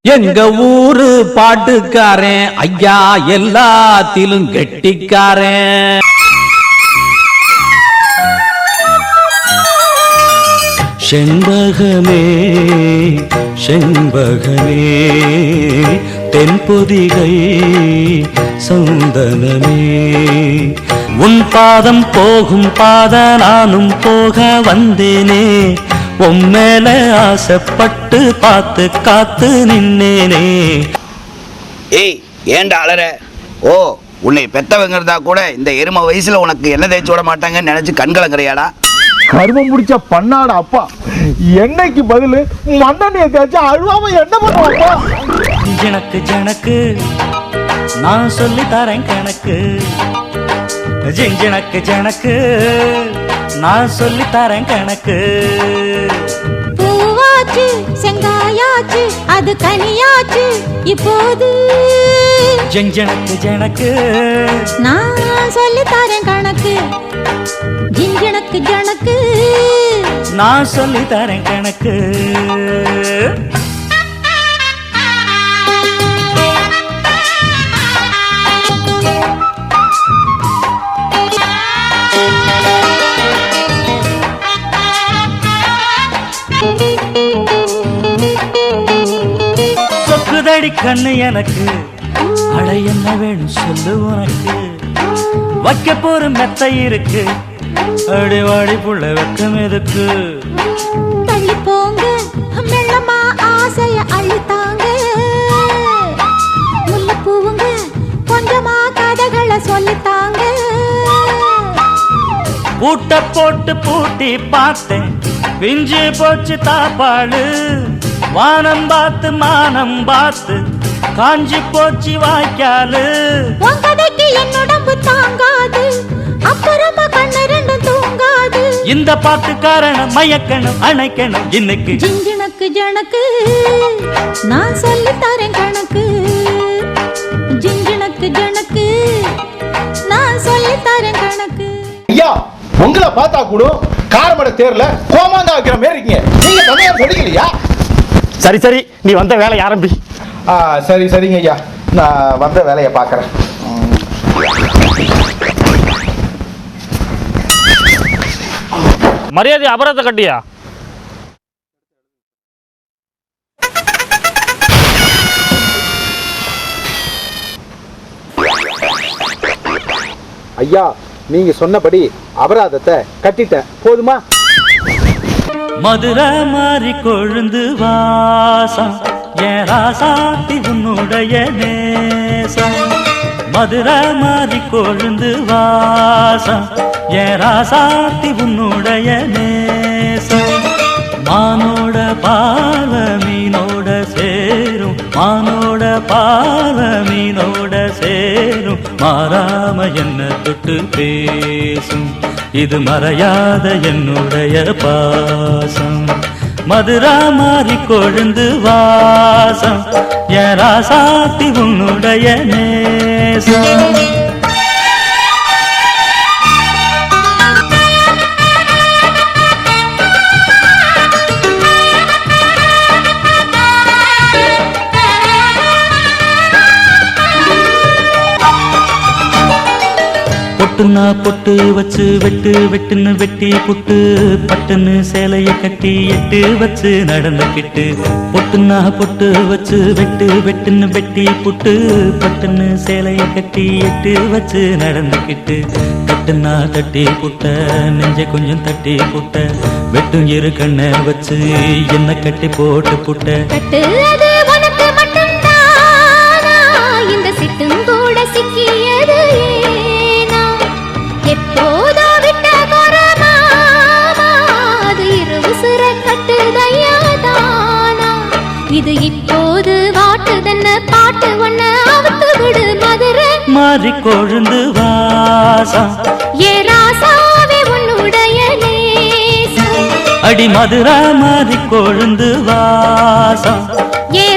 எங்க ஊரு பாட்டுக்காரன் ஐயா எல்லாத்திலும் கெட்டிக்காரன். செண்பகமே செண்பகமே தென்பொதிகை சந்தனமே உன் பாதம் போகும் பாத நானும் போக வந்தேனே உம்மேல ஆசைப்பட்டு பார்த்து காத்து நின்னேனே. ஏய் ஏண்டா அலற? ஓ உன்னை பெத்தவங்கிறதா கூட இந்த எருமை வயசுல உனக்கு என்ன தேய்ச்சி விட மாட்டாங்கன்னு நினைச்சு கண்கலங்குறியாடா? கருமம் முடிச்ச பண்ணாட அப்பா, என்னைக்கு பதில் மண்ணெண்ணையை தேய்ச்சி அழுவாம என்ன பண்ணுவாப்பா? ஜனக்கு ஜனக்கு நான் சொல்லி தரேன் கணக்கு. ஜனக்கு ஜனக்கு நான் சொல்லி தரேன் கணக்கு. பூவாச்சு செங்காயாச்சு அது கனியாச்சு இப்போது. ஜனக்கு ஜனக்கு நான் சொல்லி தரேன் கணக்கு. ஜனக்கு ஜனக்கு நான் சொல்லி தரேன் கணக்கு. சொக்குதடி கண்ணு எனக்கு அட என்ன வேணும் சொல்லு உனக்கு. வைக்க போற மெத்த இருக்கு அடி வாடி புள்ள வெக்கம் எதுக்கு. தள்ளி போங்க மெல்லமா ஆசைய அள்ளித்தாங்க. முல்லை பூவுங்க கொஞ்சமா கதைகளை சொல்லித்தாங்க. பூட்ட போட்டு பூட்டி பார்த்தேன் பிஞ்சு போச்சு தாப்பாடு. வானம் பார்த்து மானம் பார்த்து காஞ்சி போச்சு வாய்க்காலு. உன் கதைக்கு என் உடம்பு தாங்காது, அப்புறமா கண்ணு ரெண்டும் தூங்காது. இந்த பாட்டு காரணம் மயக்கணும் அணைக்கணும் இன்னைக்கு. ஜனக்கு ஜனக்கு நான் சொல்லி தரேன் கணக்கு. ஜனக்கு ஜனக்கு நான் சொல்லி தரேன் கணக்கு. ஐயா உங்களை பார்த்தா கூட காரமட தேர்ல கோமாந்தா வைக்கிற மாதிரி இருக்கீங்க. நீங்க தனியா சொல்லிக்கலையா? சரி சரி, நீ வந்த வேலை ஆரம்பி. சரி சரிங்க ஐயா, நான் வந்த வேலையை பார்க்குறேன். மரியாதை அபராத கட்டியா? ஐயா நீங்க சொன்னபடி அபராதத்தை கட்டிட்டேன், போதுமா? மதுரை மாறி கொழுந்து வாசம் என் ராசாத்தி உன்னுடைய நேசம். மதுரை மாறி கொழுந்து வாசம் என் ராசாத்தி உன்னுடைய நேசம். மானோட பார்வ மீனோட சேரும், மானோட பார்வ மீனோட சேரும். மாறாம என்ன தொட்டு பேசும், இது மறையாத என்னுடைய பாசம். மதுரா மாறி கொழுந்து வாசம் என் ராசாத்தி உன்னுடைய நேசம். பொட்டுனா பொட்டு வச்சு வெட்டு வெட்டுன்னு வெட்டி புட்டு பட்டுன்னு சேலைய கட்டி எட்டு வச்சு நடந்துக்கிட்டு. பொட்டுனா பொட்டு வச்சு வெட்டு வெட்டுன்னு வெட்டி புட்டு பட்டுன்னு சேலைய கட்டி எட்டு வச்சு நடந்துக்கிட்டு. கட்டுனா தட்டி புட்ட நெஞ்ச கொஞ்சம் தட்டி புட்ட வெட்டும் இரு கண்ணை வச்சு என்ன கட்டி போட்டு புட்ட. கட்டுறது உனக்கு மட்டும்தானா, இந்த சிட்டும் கூட சிக்கியது ஏனா? எப்போதோ விட்ட குரமாமா அது இரு உசுர கட்டுதையா தானா? இது இப்போது வாட்டுதன்ன பாட்டு ஒன்ன அவுத்து விடு. மதுரை மாறி கொழுந்து வாசம் ஏ ராசாவே உன்னுடைய நேசம். அடி மதுரா மாறி கொழுந்து வாசம் ஏ